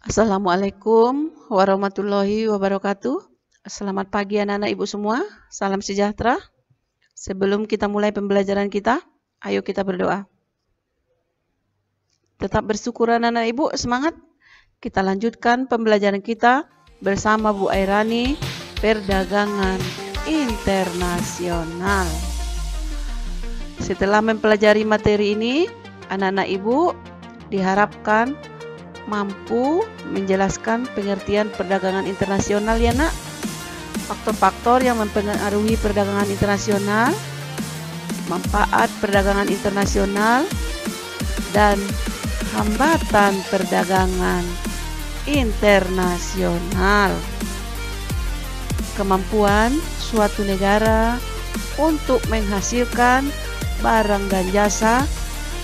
Assalamualaikum warahmatullahi wabarakatuh. Selamat pagi anak-anak ibu semua. Salam sejahtera. Sebelum kita mulai pembelajaran kita, ayo kita berdoa. Tetap bersyukur anak-anak ibu, semangat. Kita lanjutkan pembelajaran kita bersama Bu Airani, Perdagangan Internasional. Setelah mempelajari materi ini, anak-anak ibu diharapkan mampu menjelaskan pengertian perdagangan internasional ya nak. Faktor-faktor yang mempengaruhi perdagangan internasional, manfaat perdagangan internasional, dan hambatan perdagangan internasional. Kemampuan suatu negara untuk menghasilkan barang dan jasa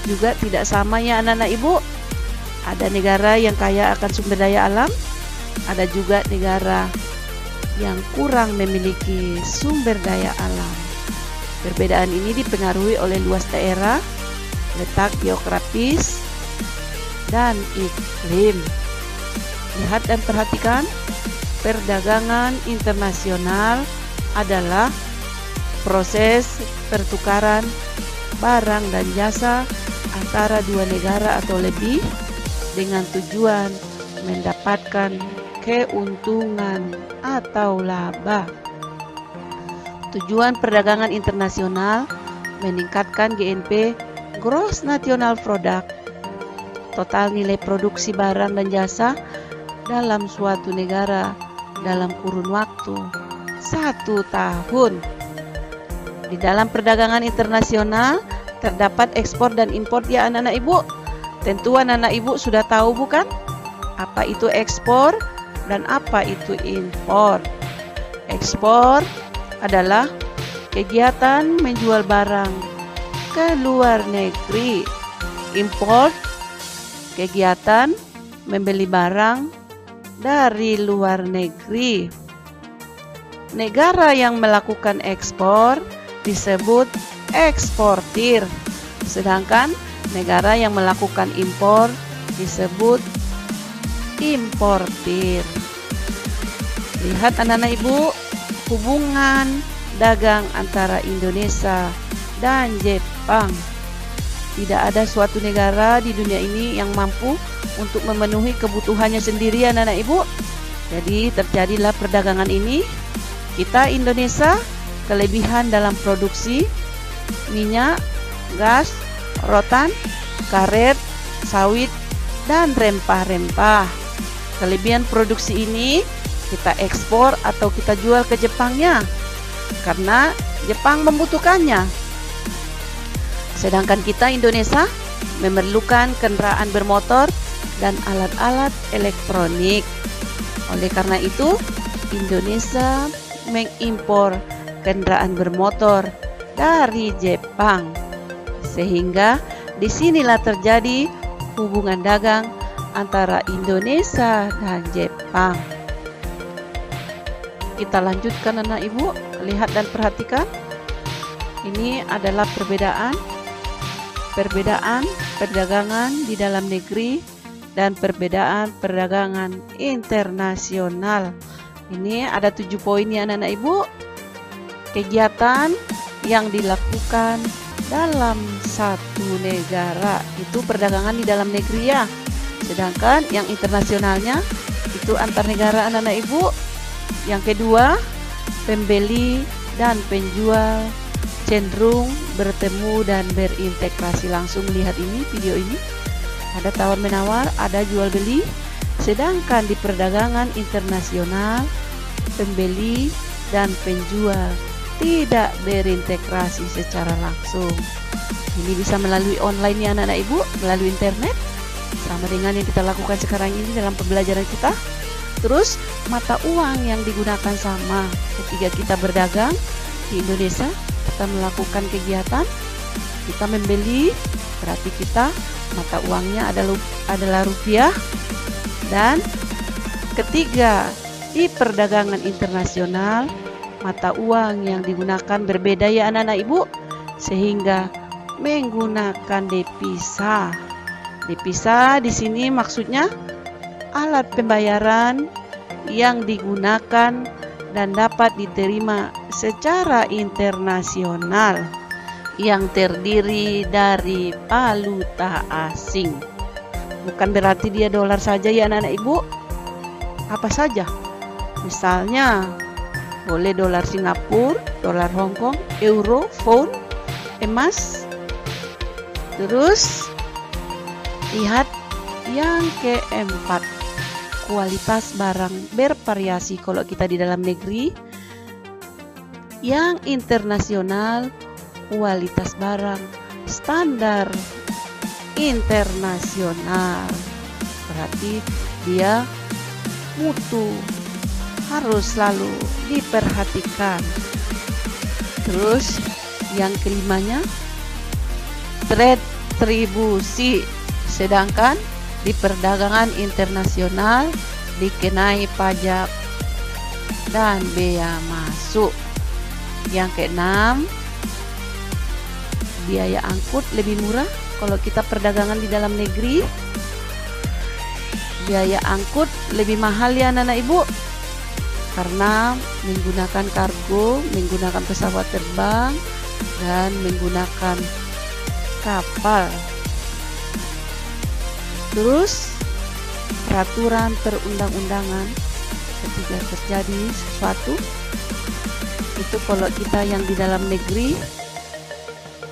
juga tidak sama ya anak-anak ibu. Ada negara yang kaya akan sumber daya alam, ada juga negara yang kurang memiliki sumber daya alam. Perbedaan ini dipengaruhi oleh luas daerah, letak geografis, dan iklim. Lihat dan perhatikan, perdagangan internasional adalah proses pertukaran barang dan jasa antara dua negara atau lebih dengan tujuan mendapatkan keuntungan atau laba. Tujuan perdagangan internasional meningkatkan GNP (Gross National Product), total nilai produksi barang dan jasa dalam suatu negara dalam kurun waktu 1 tahun. Di dalam perdagangan internasional terdapat ekspor dan impor ya anak-anak ibu. Tentu anak-anak ibu sudah tahu bukan? Apa itu ekspor dan apa itu impor? Ekspor adalah kegiatan menjual barang ke luar negeri. Impor kegiatan membeli barang dari luar negeri. Negara yang melakukan ekspor disebut eksportir, sedangkan negara yang melakukan impor disebut importir. Lihat anak-anak ibu, hubungan dagang antara Indonesia dan Jepang. Tidak ada suatu negara di dunia ini yang mampu untuk memenuhi kebutuhannya sendiri anak-anak ibu. Jadi terjadilah perdagangan ini. Kita Indonesia kelebihan dalam produksi minyak, gas, rotan, karet, sawit, dan rempah-rempah. Kelebihan produksi ini kita ekspor atau kita jual ke Jepangnya karena Jepang membutuhkannya. Sedangkan kita Indonesia memerlukan kendaraan bermotor dan alat-alat elektronik. Oleh karena itu, Indonesia mengimpor kendaraan bermotor dari Jepang. Sehingga disinilah terjadi hubungan dagang antara Indonesia dan Jepang. Kita lanjutkan anak ibu, lihat dan perhatikan. Ini adalah perbedaan perdagangan di dalam negeri dan perbedaan perdagangan internasional. Ini ada 7 poin ya anak-anak ibu. Kegiatan yang dilakukan dalam satu negara itu perdagangan di dalam negeri ya. Sedangkan yang internasionalnya itu antar negara anak-anak ibu. Yang kedua, pembeli dan penjual cenderung bertemu dan berintegrasi langsung. Lihat ini, video ini. Ada tawar menawar, ada jual beli. Sedangkan di perdagangan internasional, pembeli dan penjual tidak berintegrasi secara langsung. Ini bisa melalui online ya anak-anak ibu, melalui internet, sama dengan yang kita lakukan sekarang ini dalam pembelajaran kita. Terus mata uang yang digunakan sama. Ketika kita berdagang di Indonesia, kita melakukan kegiatan, kita membeli, berarti kita mata uangnya adalah rupiah. Dan ketiga, di perdagangan internasional, mata uang yang digunakan berbeda ya anak-anak ibu, sehingga menggunakan devisa. Devisa di sini maksudnya alat pembayaran yang digunakan dan dapat diterima secara internasional yang terdiri dari valuta asing. Bukan berarti dia dolar saja ya anak-anak ibu. Apa saja? Misalnya boleh dolar Singapura, dolar Hong Kong, euro, pound, emas. Terus lihat yang keempat, kualitas barang bervariasi. Kalau kita di dalam negeri, yang internasional, kualitas barang standar internasional. Berarti dia mutu, harus selalu diperhatikan. Terus yang kelimanya, retribusi. Sedangkan di perdagangan internasional dikenai pajak dan bea masuk. Yang keenam, biaya angkut lebih murah kalau kita perdagangan di dalam negeri. Biaya angkut lebih mahal ya anak-anak ibu, karena menggunakan kargo, menggunakan pesawat terbang, dan menggunakan kapal. Terus peraturan perundang-undangan ketika terjadi sesuatu, itu kalau kita yang di dalam negeri,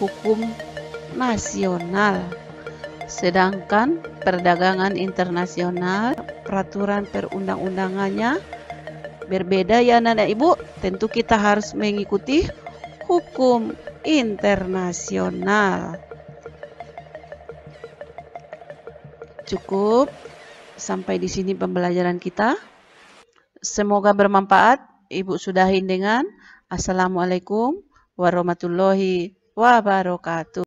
hukum nasional. Sedangkan perdagangan internasional, peraturan perundang-undangannya berbeda ya anak-anak ibu. Tentu kita harus mengikuti hukum internasional. Cukup sampai di sini pembelajaran kita. Semoga bermanfaat. Ibu sudahin dengan Assalamualaikum warahmatullahi wabarakatuh.